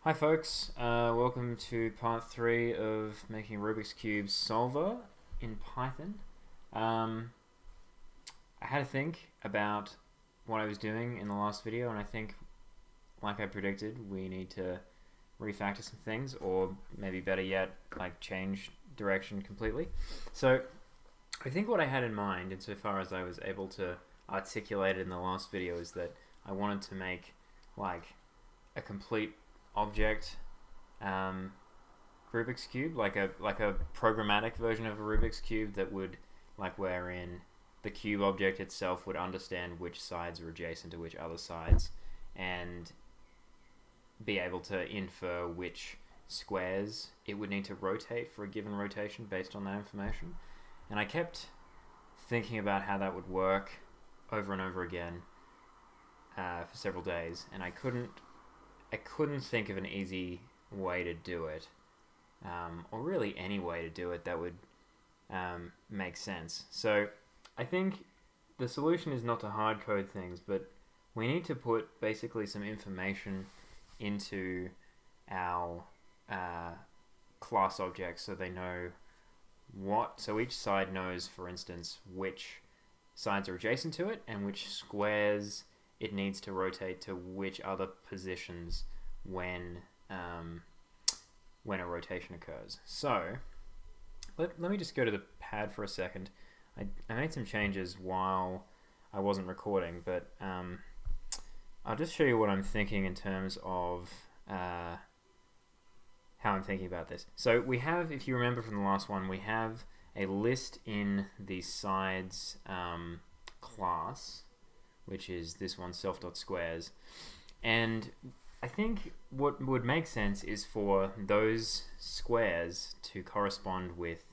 Hi folks, welcome to part 3 of making a Rubik's Cube solver in Python. I had to think about what I was doing in the last video, and I think, like I predicted, we need to refactor some things, or maybe better yet, like change direction completely. So I think what I had in mind, insofar as I was able to articulate it in the last video, is that I wanted to make like a complete object Rubik's Cube, like a programmatic version of a Rubik's Cube that would, like, wherein the cube object itself would understand which sides are adjacent to which other sides and be able to infer which squares it would need to rotate for a given rotation based on that information. And I kept thinking about how that would work over and over again for several days, and I couldn't think of an easy way to do it, or really any way to do it that would make sense. So I think the solution is not to hard code things, but we need to put basically some information into our class objects so they know so each side knows, for instance, which sides are adjacent to it and which squares it needs to rotate to which other positions when a rotation occurs. So let me just go to the pad for a second. I made some changes while I wasn't recording, but I'll just show you what I'm thinking in terms of how I'm thinking about this. So we have, if you remember from the last one, we have a list in the sides class, which is this one, self.squares. And I think what would make sense is for those squares to correspond with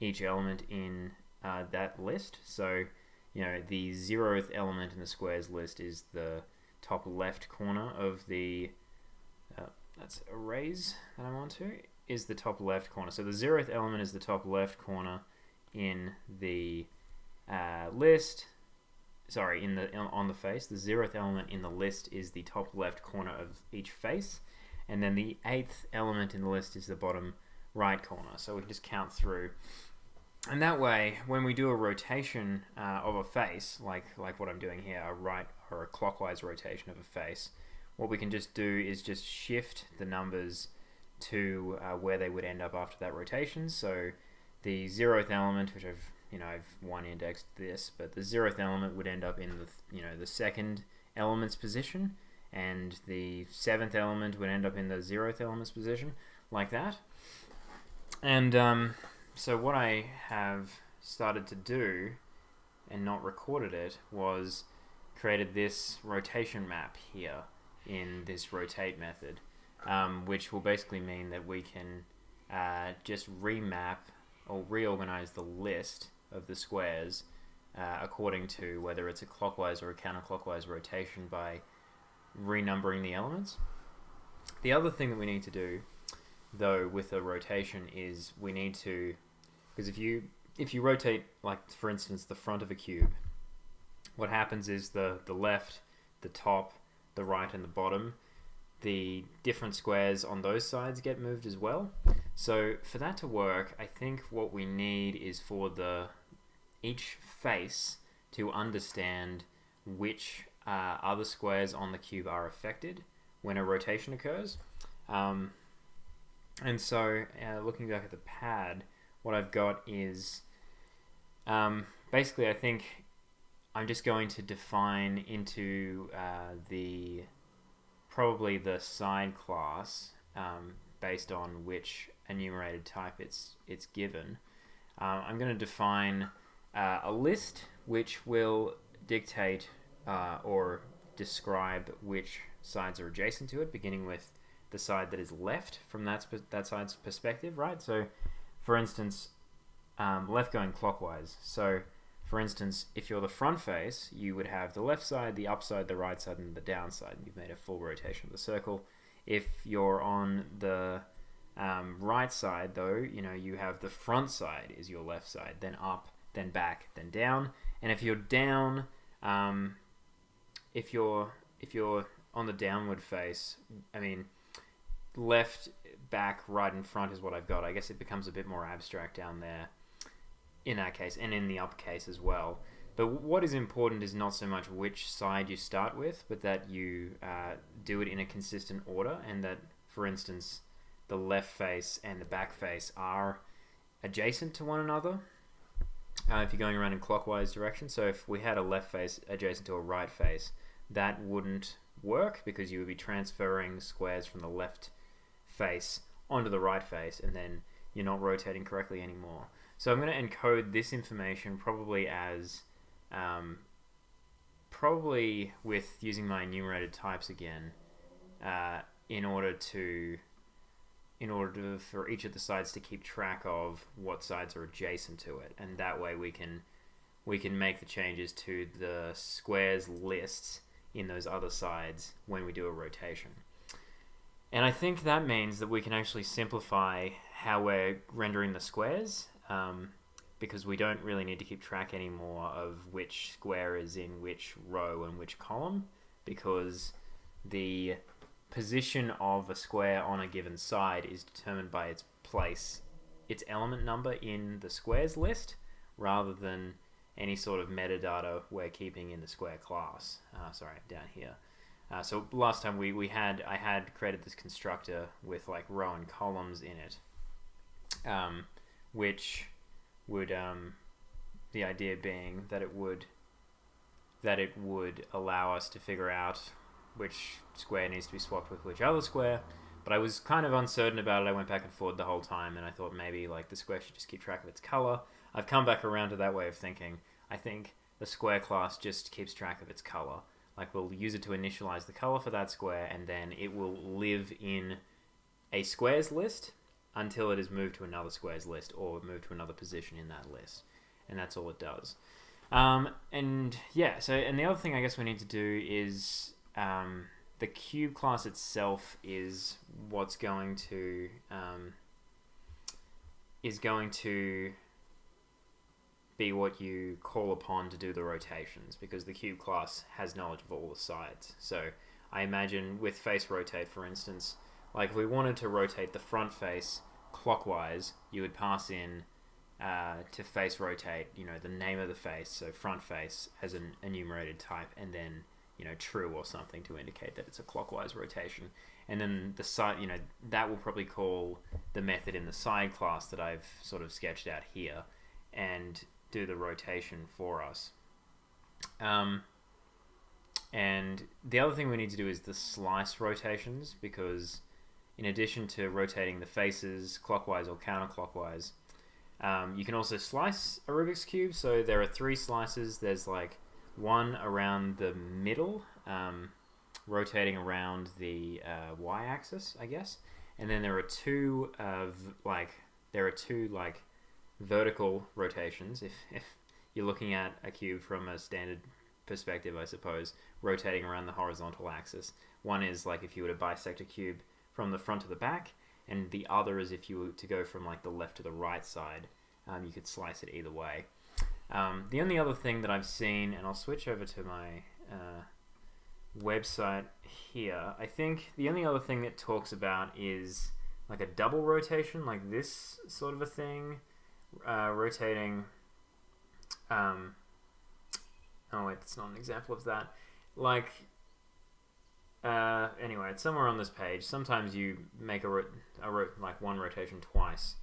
each element in that list. So, you know, the 0th element in the squares list is the top left corner of the, that's arrays that I'm onto, is the top left corner. So the 0th element is the top left corner in the list. Sorry, on the face. The 0th element in the list is the top left corner of each face, and then the 8th element in the list is the bottom right corner. So we can just count through, and that way, when we do a rotation of a face, like what I'm doing here, a right or a clockwise rotation of a face, what we can just do is just shift the numbers to where they would end up after that rotation. So the 0th element, which I've one indexed this, but the 0th element would end up in the second element's position, and the 7th element would end up in the 0th element's position, like that. And so what I have started to do, and not recorded it, was created this rotation map here in this rotate method, which will basically mean that we can just remap or reorganize the list of the squares according to whether it's a clockwise or a counterclockwise rotation by renumbering the elements. The other thing that we need to do, though, with a rotation is we need to, because if you rotate, like, for instance, the front of a cube, what happens is the left, the top, the right, and the bottom, the different squares on those sides get moved as well. So for that to work, I think what we need is for each face to understand which other squares on the cube are affected when a rotation occurs. And so looking back at the pad, what I've got is basically, I think I'm just going to define into probably the side class based on which enumerated type it's given. I'm going to define a list which will dictate or describe which sides are adjacent to it, beginning with the side that is left from that side's perspective, right? So, for instance, left going clockwise. So, for instance, if you're the front face, you would have the left side, the up side, the right side, and the down side. You've made a full rotation of the circle. If you're on the right side, though, you have the front side is your left side, then up, then back, then down. And if you're down, if you're on the downward face, I mean, left, back, right, and front is what I've got. I guess it becomes a bit more abstract down there in that case, and in the up case as well. But what is important is not so much which side you start with, but that you do it in a consistent order, and that, for instance, the left face and the back face are adjacent to one another if you're going around in clockwise direction. So if we had a left face adjacent to a right face, that wouldn't work because you would be transferring squares from the left face onto the right face, and then you're not rotating correctly anymore. So I'm going to encode this information probably as probably with using my enumerated types again in order for each of the sides to keep track of what sides are adjacent to it, and that way we can make the changes to the squares lists in those other sides when we do a rotation. And I think that means that we can actually simplify how we're rendering the squares, because we don't really need to keep track anymore of which square is in which row and which column, because the position of a square on a given side is determined by its place, its element number in the squares list, rather than any sort of metadata we're keeping in the square class. Sorry, down here. So last time I had created this constructor with like row and columns in it, which would the idea being that it would allow us to figure out which square needs to be swapped with which other square. But I was kind of uncertain about it. I went back and forth the whole time, and I thought maybe like the square should just keep track of its color. I've come back around to that way of thinking. I think the square class just keeps track of its color. Like, we'll use it to initialize the color for that square, and then it will live in a squares list until it is moved to another squares list or moved to another position in that list. And that's all it does. And yeah, and the other thing I guess we need to do is the cube class itself is what's going to be what you call upon to do the rotations, because the cube class has knowledge of all the sides. So I imagine with face rotate, for instance, like if we wanted to rotate the front face clockwise, you would pass in to face rotate, the name of the face, so front face as an enumerated type, and then true or something to indicate that it's a clockwise rotation. And then the side, that will probably call the method in the side class that I've sort of sketched out here and do the rotation for us. And the other thing we need to do is the slice rotations, because in addition to rotating the faces clockwise or counterclockwise, you can also slice a Rubik's Cube. So there are 3 slices. There's like one around the middle, rotating around the y-axis, I guess. And then there are two vertical rotations, if you're looking at a cube from a standard perspective, I suppose, rotating around the horizontal axis. One is like if you were to bisect a cube from the front to the back, and the other is if you were to go from like the left to the right side. You could slice it either way. The only other thing that I've seen, and I'll switch over to my website here, I think the only other thing it talks about is like a double rotation, like this sort of a thing, rotating. Oh wait, it's not an example of that. Like, anyway, it's somewhere on this page. Sometimes you make like one rotation twice,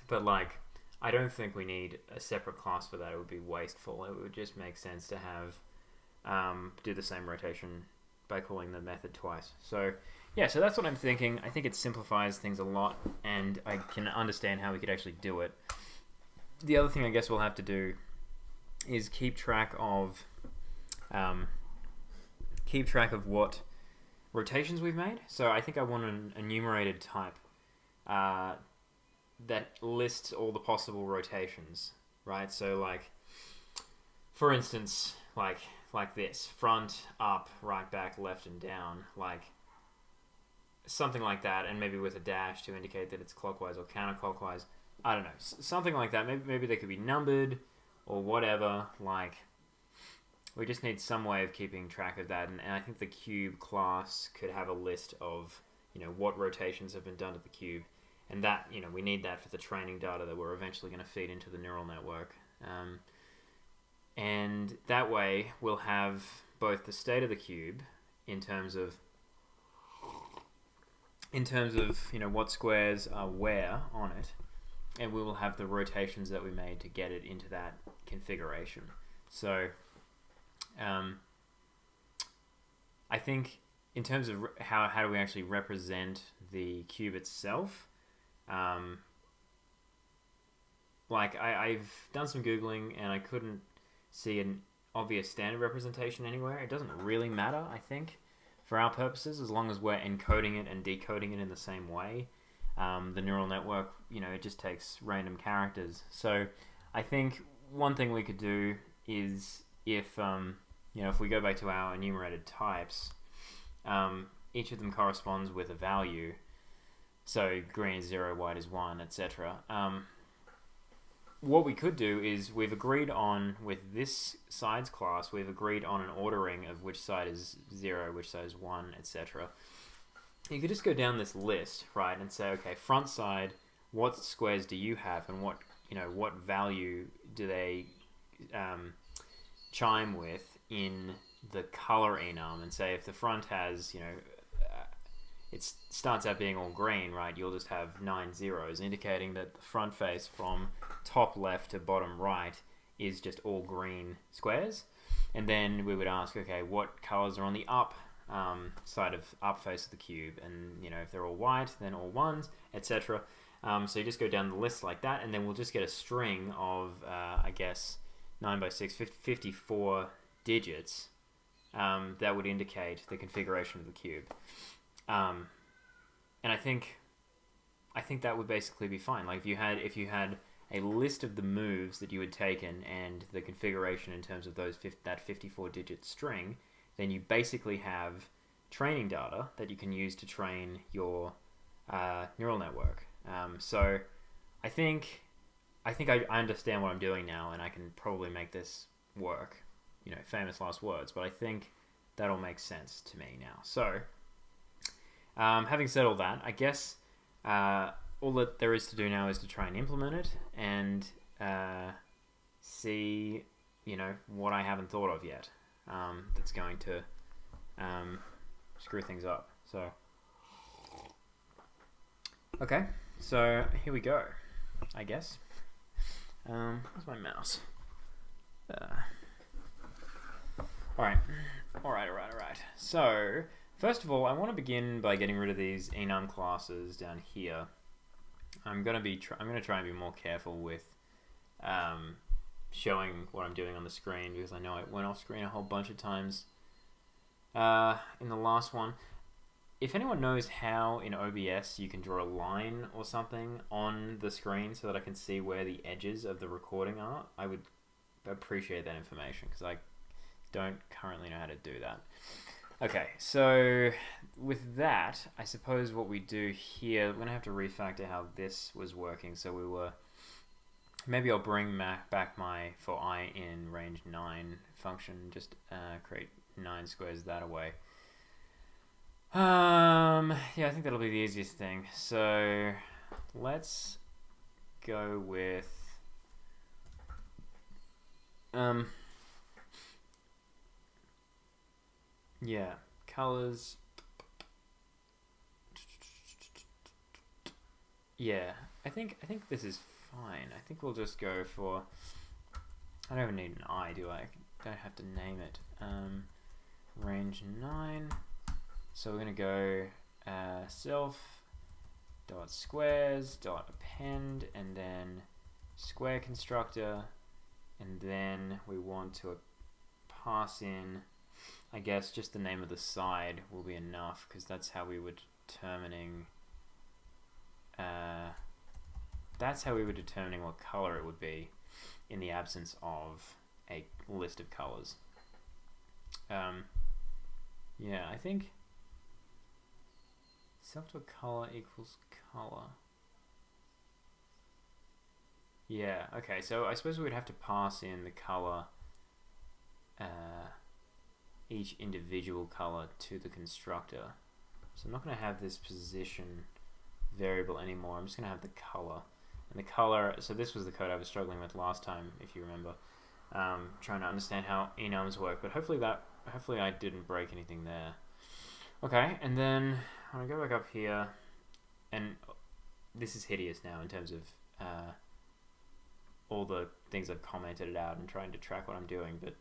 but like, I don't think we need a separate class for that. It would be wasteful. It would just make sense to have do the same rotation by calling the method twice. So yeah, so that's what I'm thinking. I think it simplifies things a lot, and I can understand how we could actually do it. The other thing I guess we'll have to do is keep track of what rotations we've made. So I think I want an enumerated type that lists all the possible rotations, right? So like, for instance, like this, front, up, right, back, left, and down, like something like that, and maybe with a dash to indicate that it's clockwise or counterclockwise. I don't know, something like that. Maybe they could be numbered or whatever. Like, we just need some way of keeping track of that, and I think the cube class could have a list of, what rotations have been done to the cube, and that, we need that for the training data that we're eventually going to feed into the neural network. And that way we'll have both the state of the cube in terms of what squares are where on it, and we will have the rotations that we made to get it into that configuration. So I think in terms of how do we actually represent the cube itself, I've done some Googling and I couldn't see an obvious standard representation anywhere. It doesn't really matter, I think, for our purposes, as long as we're encoding it and decoding it in the same way. The neural network, it just takes random characters. So I think one thing we could do is if we go back to our enumerated types, each of them corresponds with a value. So green is 0, white is 1, etc. What we could do is we've agreed on, with this sides class, we've agreed on an ordering of which side is 0, which side is 1, etc. You could just go down this list, right, and say, okay, front side, what squares do you have, and what value do they chime with in the color enum? And say if the front has, it starts out being all green, right, you'll just have 9 zeros, indicating that the front face from top left to bottom right is just all green squares. And then we would ask, okay, what colors are on the up side of up face of the cube? And if they're all white, then all ones, etc. So you just go down the list like that, and then we'll just get a string of 9 by 6, 54 digits that would indicate the configuration of the cube. And I think that would basically be fine. Like if you had a list of the moves that you had taken and the configuration in terms of that 54-digit string, then you basically have training data that you can use to train your neural network. So I think I understand what I'm doing now, and I can probably make this work. Famous last words, but I think that'll make sense to me now. So having said all that, I guess all that there is to do now is to try and implement it and see, what I haven't thought of yet that's going to screw things up. So, okay, so here we go, I guess. Where's my mouse? Alright. So, first of all, I want to begin by getting rid of these enum classes down here. I'm gonna try and be more careful with showing what I'm doing on the screen, because I know it went off screen a whole bunch of times in the last one. If anyone knows how in OBS you can draw a line or something on the screen so that I can see where the edges of the recording are, I would appreciate that information, because I don't currently know how to do that. Okay, so with that, I suppose what we do here, we're going to have to refactor how this was working. So maybe I'll bring back my for I in range 9 function, just create 9 squares that way. Yeah, I think that'll be the easiest thing. So let's go with yeah, colors. Yeah, I think this is fine. I think we'll just go for, I don't even need an I, do I? I don't have to name it. Range 9. So we're going to go self dot squares dot append, and then square constructor, and then we want to pass in, I guess just the name of the side will be enough, because that's how we were determining what color it would be in the absence of a list of colors. Yeah, I think self.color equals color. Yeah, okay, so I suppose we would have to pass in the color each individual color to the constructor. So I'm not going to have this position variable anymore. I'm just going to have the color. And the color, so this was the code I was struggling with last time, if you remember, trying to understand how enums work. But hopefully I didn't break anything there. Okay, and then when I go back up here, and this is hideous now in terms of all the things I've commented it out and trying to track what I'm doing, but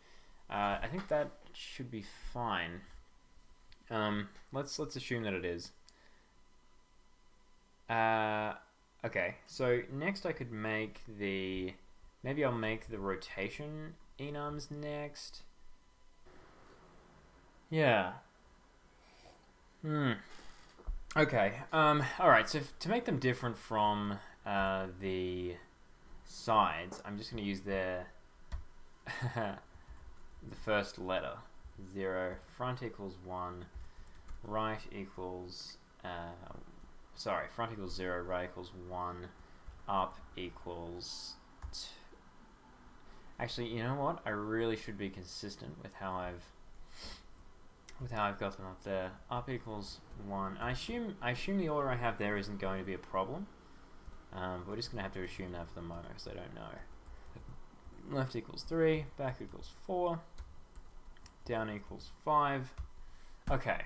I think that should be fine. Let's assume that it is. Okay, so next I could make maybe I'll make the rotation enums next. Yeah. Okay. Alright, so to make them different from the sides, I'm just going to use the first letter. 0, front equals 1, right equals front equals 0, right equals 1, up equals 2. Actually, you know what? I really should be consistent with how I've got them up there. Up equals 1. I assume the order I have there isn't going to be a problem. But we're just going to have to assume that for the moment because I don't know. Left equals 3, back equals 4, down equals 5. Okay.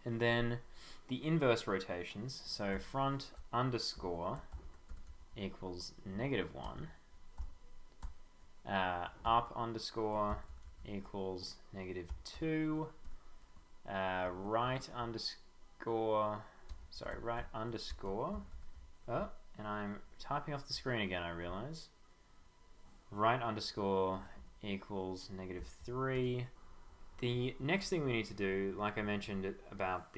And then the inverse rotations, so front underscore equals -1, up underscore equals -2, right underscore, oh, and I'm typing off the screen again, I realize. Right underscore equals -3. The next thing we need to do, like I mentioned about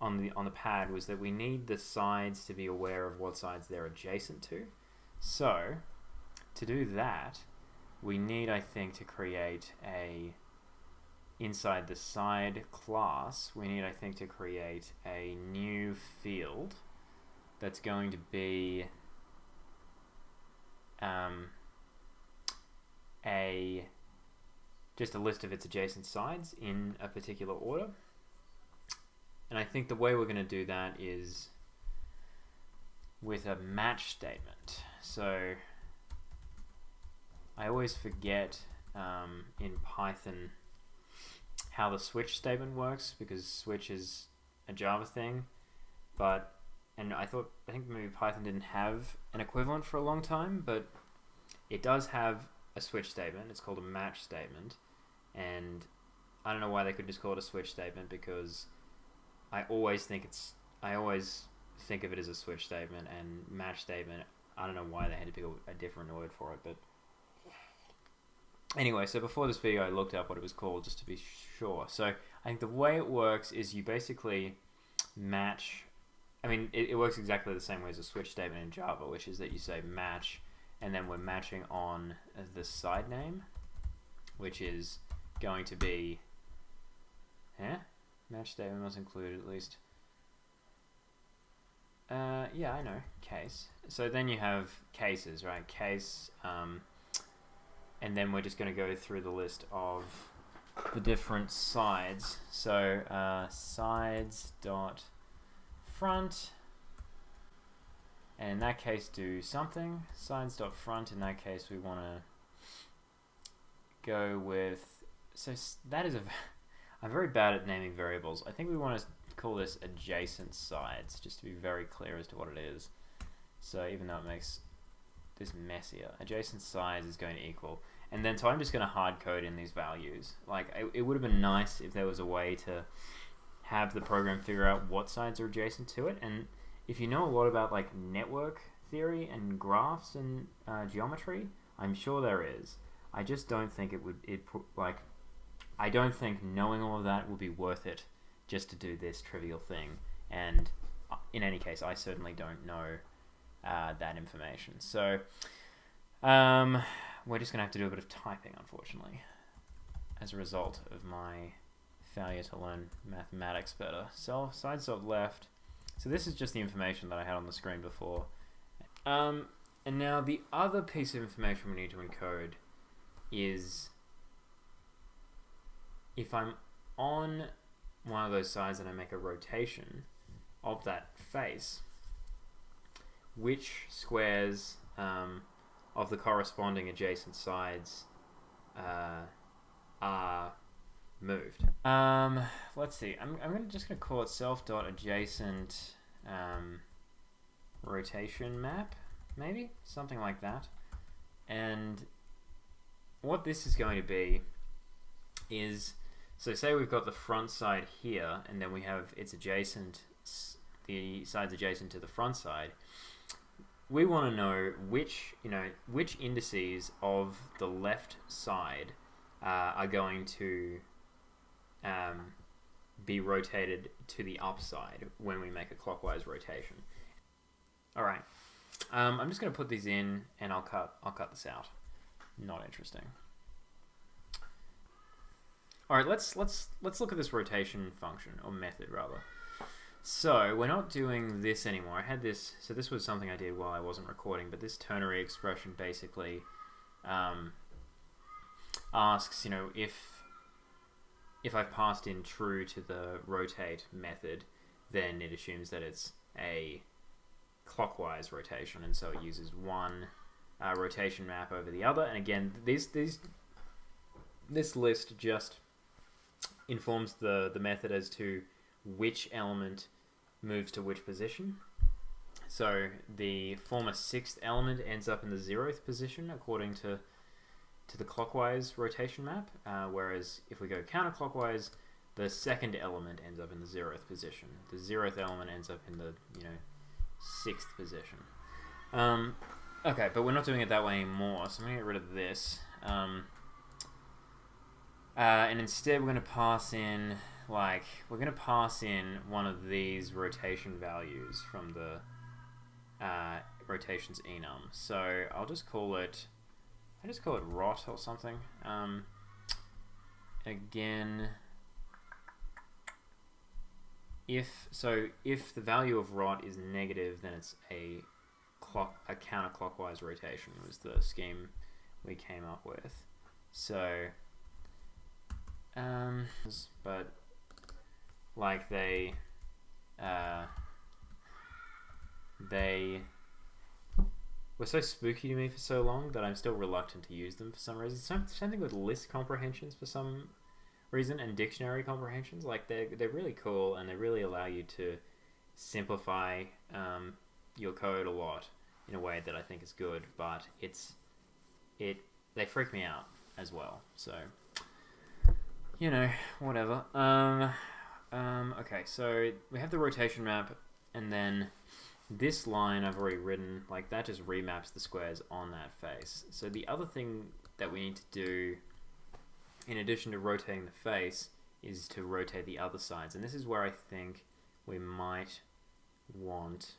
on the pad, was that we need the sides to be aware of what sides they're adjacent to. So to do that, we need, I think, to create inside the side class, we need, I think, to create a new field that's going to be just a list of its adjacent sides in a particular order. And I think the way we're going to do that is with a match statement. So I always forget in Python how the switch statement works, because switch is a Java thing, and I think maybe Python didn't have an equivalent for a long time, but it does have a switch statement. It's called a match statement, and I don't know why they could just call it a switch statement, because I always think of it as a switch statement, and match statement, I don't know why they had to pick a different word for it, but anyway, so before this video I looked up what it was called just to be sure. So I think the way it works is you basically match, it works exactly the same way as a switch statement in Java, which is that you say match, and then we're matching on the side name, which is going to be, match statement was included at least. Yeah, I know, case. So then you have cases, right? Case, and then we're just going to go through the list of the different sides. So sides dot front, and in that case do something. Sides dot front, in that case we want to go with, so that is I'm very bad at naming variables. I think we want to call this adjacent sides, just to be very clear as to what it is. So even though it makes this messier, adjacent sides is going to equal, and then so I'm just going to hard code in these values. Like it would have been nice if there was a way to have the program figure out what sides are adjacent to it. And if you know a lot about like network theory and graphs and geometry, I'm sure there is. I just don't think I don't think knowing all of that will be worth it just to do this trivial thing. And in any case, I certainly don't know that information. So we're just going to have to do a bit of typing, unfortunately, as a result of my failure to learn mathematics better. So sides dot left. So this is just the information that I had on the screen before. And now the other piece of information we need to encode is if I'm on one of those sides and I make a rotation of that face, which squares of the corresponding adjacent sides are moved. Let's see. I'm just gonna call it self.adjacent rotation map, maybe something like that. And what this is going to be is, so say we've got the front side here, and then we have its adjacent, the sides adjacent to the front side. We want to know which indices of the left side are going to be rotated to the upside when we make a clockwise rotation. All right, I'm just going to put these in, and I'll cut this out. Not interesting. All right, let's look at this rotation function, or method rather. So we're not doing this anymore. I had this, so this was something I did while I wasn't recording, but this ternary expression basically asks, if I've passed in true to the rotate method, then it assumes that it's a clockwise rotation, and so it uses one rotation map over the other. And again, this list just informs the method as to which element moves to which position. So the former 6th element ends up in the 0th position according to the clockwise rotation map, whereas if we go counterclockwise, the 2nd element ends up in the 0th position. The 0th element ends up in the 6th position. Okay, but we're not doing it that way anymore, so I'm going to get rid of this. And instead we're going to pass in one of these rotation values from the rotations enum. So I'll just call it rot or something. Again, if the value of rot is negative, then it's a counterclockwise rotation was the scheme we came up with. So but like they were so spooky to me for so long that I'm still reluctant to use them for some reason. Something with list comprehensions for some reason, and dictionary comprehensions. Like they're really cool, and they really allow you to simplify your code a lot in a way that I think is good. But they freak me out as well. So whatever. Okay, so we have the rotation map, and then this line I've already written, like that just remaps the squares on that face. So the other thing that we need to do, in addition to rotating the face, is to rotate the other sides. And this is where I think we might want...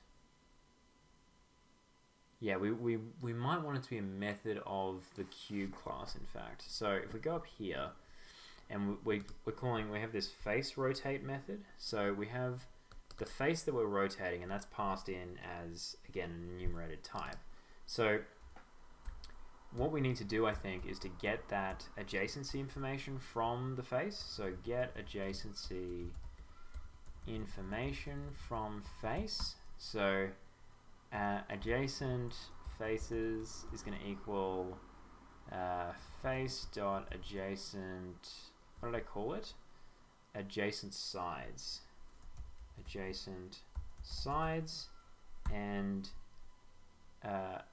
Yeah, we might want it to be a method of the cube class, in fact. So if we go up here, and we have this face rotate method. So we have the face that we're rotating, and that's passed in as, again, an enumerated type. So what we need to do, I think, is to get that adjacency information from the face. So get adjacency information from face. So adjacent faces is going to equal face.adjacent, what did I call it? Adjacent sides. Adjacent sides, and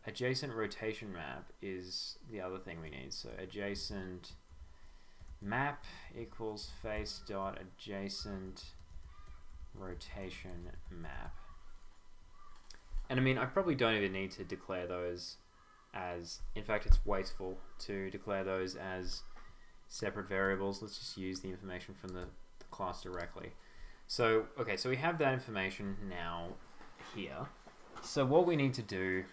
adjacent rotation map is the other thing we need. So adjacent map equals face.adjacent rotation map. And I mean, I probably don't even need to declare those as, in fact, it's wasteful to declare those as separate variables. Let's just use the information from the class directly. So, okay, so we have that information now here. So what we need to do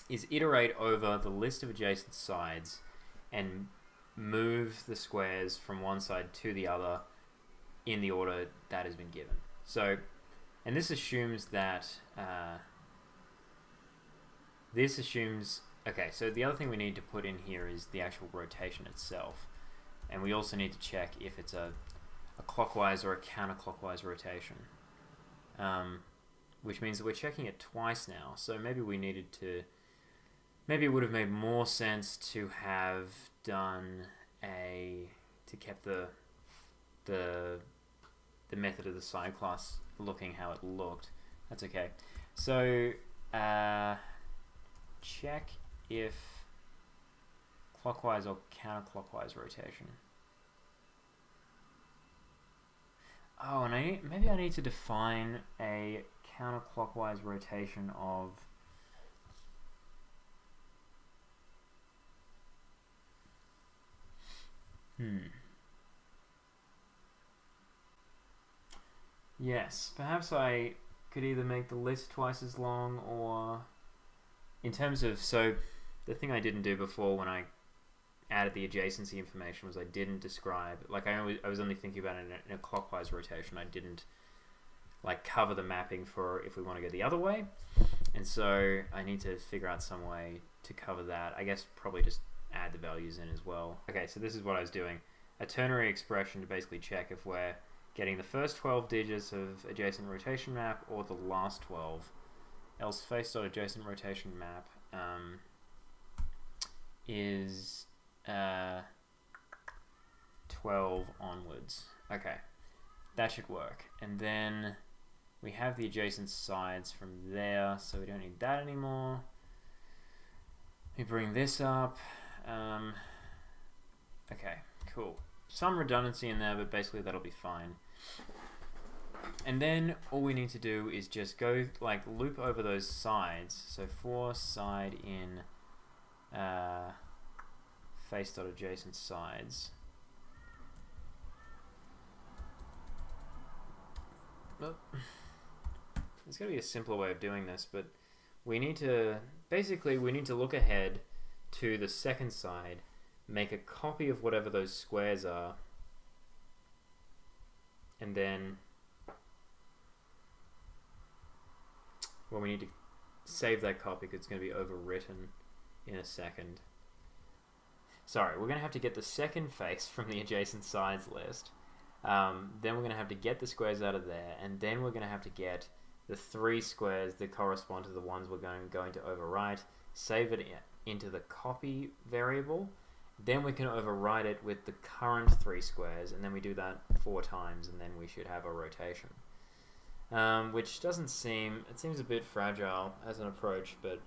is iterate over the list of adjacent sides and move the squares from one side to the other in the order that has been given. So, and this assumes that Okay, so the other thing we need to put in here is the actual rotation itself. And we also need to check if it's a clockwise or a counterclockwise rotation. Which means that we're checking it twice now. So maybe we needed to... Maybe it would have made more sense to have done to keep the method of the side class looking how it looked. That's okay. So check if clockwise or counterclockwise rotation. Oh, and maybe I need to define a counterclockwise rotation of... Yes, perhaps I could either make the list twice as long, or in terms of... So the thing I didn't do before when I added the adjacency information was I didn't describe... Like I was only thinking about it in a clockwise rotation. I didn't like cover the mapping for if we want to go the other way. And so I need to figure out some way to cover that. I guess probably just add the values in as well. Okay, so this is what I was doing. A ternary expression to basically check if we're getting the first 12 digits of adjacent rotation map or the last 12. Else face.adjacent rotation map is 12 onwards. Okay, that should work. And then we have the adjacent sides from there, so we don't need that anymore. We bring this up. Okay, cool. Some redundancy in there, but basically that'll be fine. And then all we need to do is just go like loop over those sides. So for side in face.adjacent sides. Oh. There's got to be a simpler way of doing this, but we need to look ahead to the second side, make a copy of whatever those squares are, and then we need to save that copy because it's going to be overwritten in a second. Sorry, we're going to have to get the second face from the adjacent sides list. Then we're going to have to get the squares out of there, and then we're going to have to get the 3 squares that correspond to the ones we're going to overwrite, save it into the copy variable. Then we can overwrite it with the current 3 squares, and then we do that 4 times, and then we should have a rotation. Which doesn't seem... It seems a bit fragile as an approach, but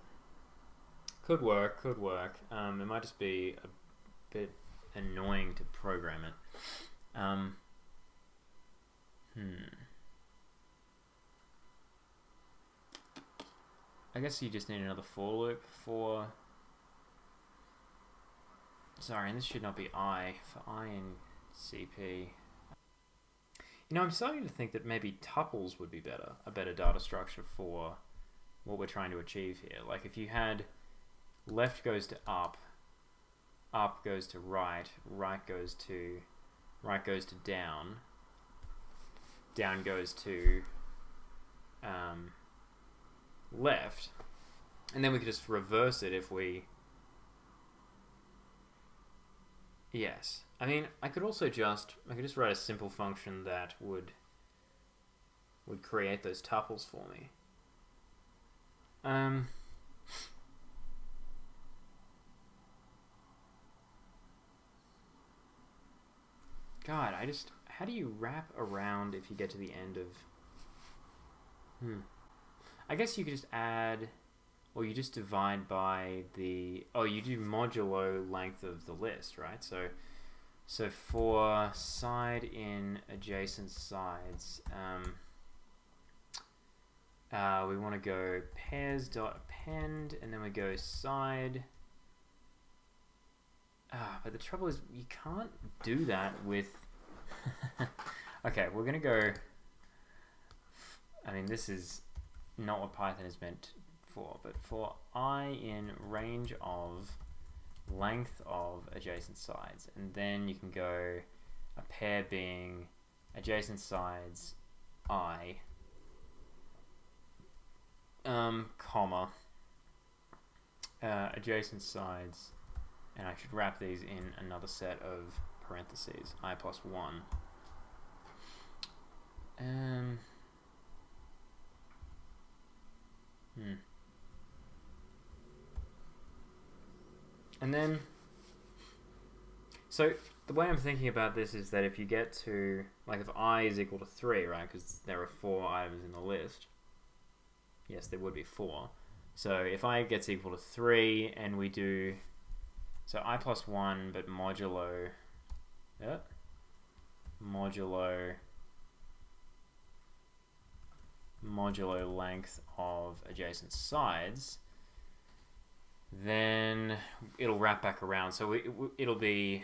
could work, could work. It might just be a bit annoying to program it. I guess you just need another for loop for... Sorry, and this should not be I, for I in CP. You know, I'm starting to think that maybe tuples would be a better data structure for what we're trying to achieve here. Like if you had left goes to up goes to right goes to down goes to left, and then we could just reverse it if we... Yes. I mean, I could just write a simple function that would create those tuples for me. God, how do you wrap around if you get to the end of... I guess you could just add, or you just divide by the... Oh, you do modulo length of the list, right? So for side in adjacent sides, we want to go pairs.append, and then we go side. But the trouble is you can't do that with... Okay, we're going to go... I mean, this is not what Python is meant for, but for I in range of length of adjacent sides, and then you can go a pair being adjacent sides I, comma, adjacent sides, and I should wrap these in another set of parentheses, I plus 1. And then, so the way I'm thinking about this is that if you get to, like, if I is equal to 3, right, because there are 4 items in the list, yes, there would be 4. So if I gets equal to 3, and we do, so I plus 1, but modulo, modulo length of adjacent sides, then it'll wrap back around. So it'll be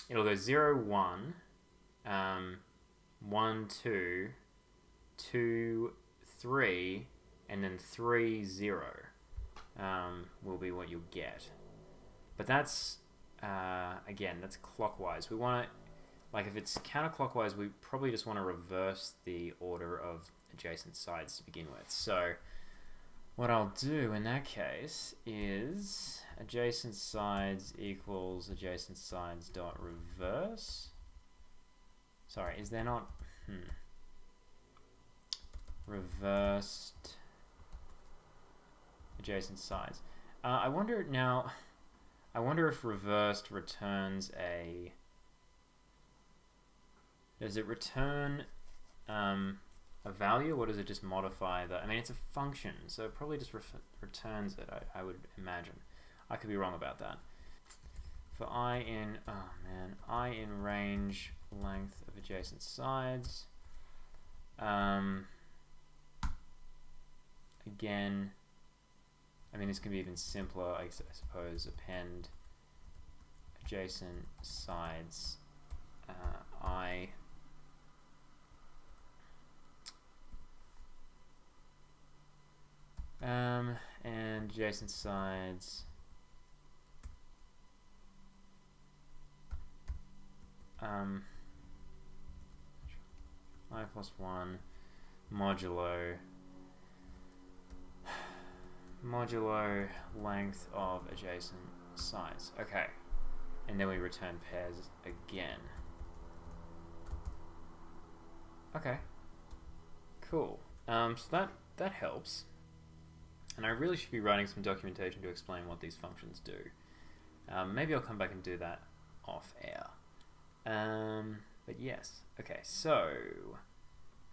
it'll go 0, 1, 1, 2, 2, 3, and then 3, 0 will be what you'll get. But that's again, that's clockwise. We want to, like, if it's counterclockwise, we probably just want to reverse the order of adjacent sides to begin with. So what I'll do in that case is adjacent sides equals adjacent sides dot reverse. Sorry, is there not reversed adjacent sides? I wonder if reversed returns a, does it return a value, or does it just modify the, I mean, it's a function, so it probably just returns it, I would imagine. I could be wrong about that. For I in, I in range length of adjacent sides, again, I mean, this can be even simpler, I suppose. Append adjacent sides, I, and adjacent sides, I plus 1 modulo length of adjacent sides. Okay, and then we return pairs again. Okay, cool. So that helps, and I really should be writing some documentation to explain what these functions do. Maybe I'll come back and do that off air. But yes, okay. So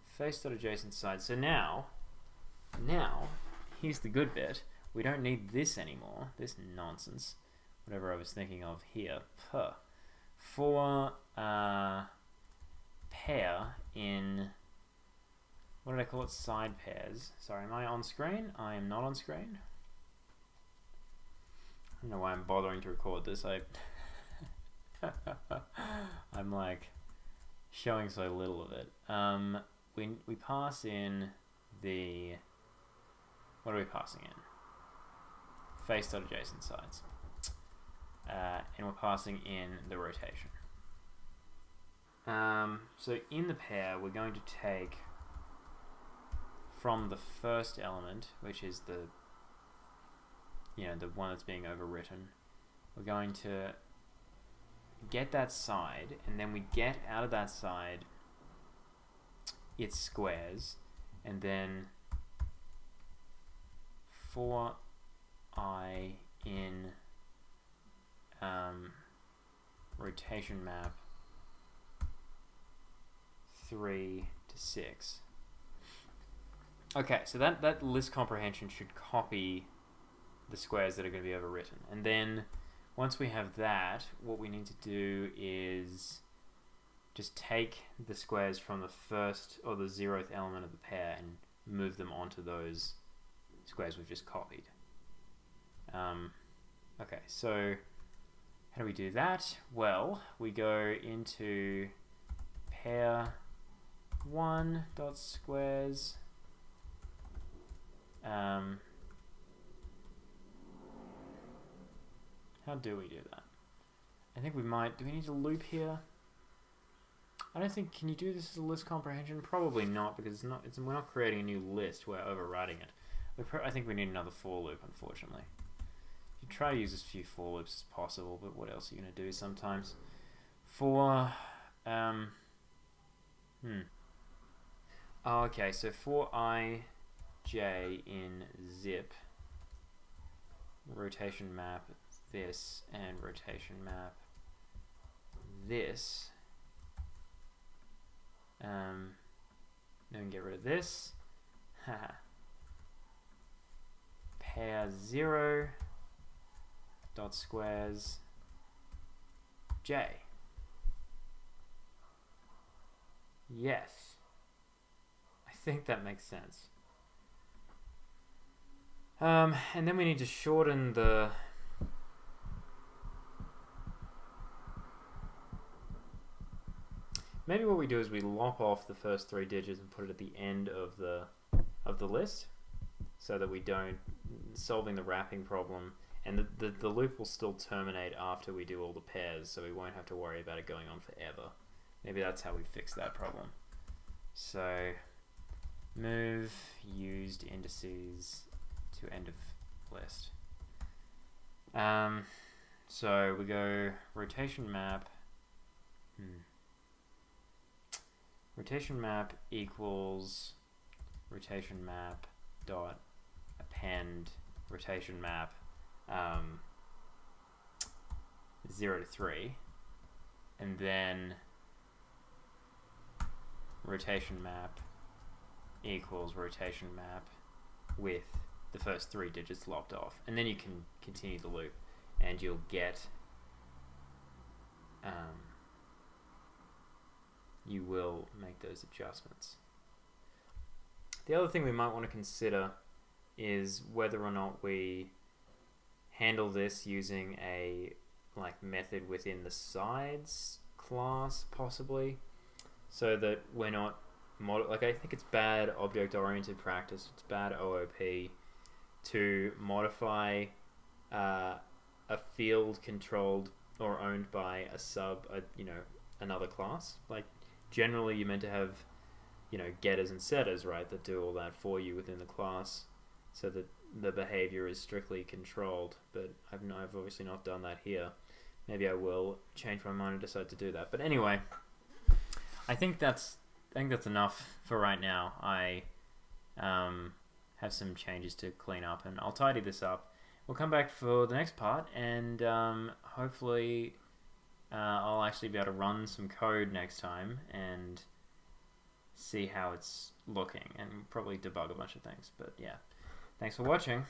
face.adjacent side. So now. Here's the good bit. We don't need this anymore. This nonsense. Whatever I was thinking of here. For pair in, what did I call it? Side pairs. Sorry, am I on screen? I am not on screen. I don't know why I'm bothering to record this. I'm like showing so little of it. We pass in the, what are we passing in? Face.adjacent sides. And we're passing in the rotation. So in the pair, we're going to take from the first element, which is the, the one that's being overwritten. We're going to get that side, and then we get out of that side its squares, and then for I in rotation map 3 to 6. Okay, so that list comprehension should copy the squares that are going to be overwritten. And then once we have that, what we need to do is just take the squares from the first or the 0th element of the pair and move them onto those squares we've just copied. Okay, so how do we do that? Well, we go into pair 1 dot squares. How do we do that? I think we might. Do we need to loop here? I don't think. Can you do this as a list comprehension? Probably not, because we're not creating a new list. We're overwriting it. I think we need another for loop, unfortunately. You try to use as few for loops as possible, but what else are you going to do sometimes? For, oh, okay, so for I, J in zip, rotation map this, and rotation map this. Then we can get rid of this. Pair 0 dot squares J. Yes. I think that makes sense. And then we need to shorten the maybe what we do is we lop off the first 3 digits and put it at the end of the list, so that we don't solving the wrapping problem, and the loop will still terminate after we do all the pairs, so we won't have to worry about it going on forever. Maybe that's how we fix that problem. So move used indices to end of list. So we go rotation map. Rotation map equals rotation map dot append rotation map 0 to 3, and then rotation map equals rotation map with the first 3 digits lopped off, and then you can continue the loop and you'll get you will make those adjustments. The other thing we might want to consider is whether or not we handle this using a method within the sides class, possibly, so that we're not I think it's bad object-oriented practice, it's bad OOP to modify a field controlled or owned by another class. Generally you're meant to have getters and setters, right, that do all that for you within the class, so that the behavior is strictly controlled. But I've obviously not done that here. Maybe I will change my mind and decide to do that. But anyway, I think that's enough for right now. I have some changes to clean up, and I'll tidy this up. We'll come back for the next part, and hopefully I'll actually be able to run some code next time and see how it's looking, and probably debug a bunch of things. But yeah, thanks for watching.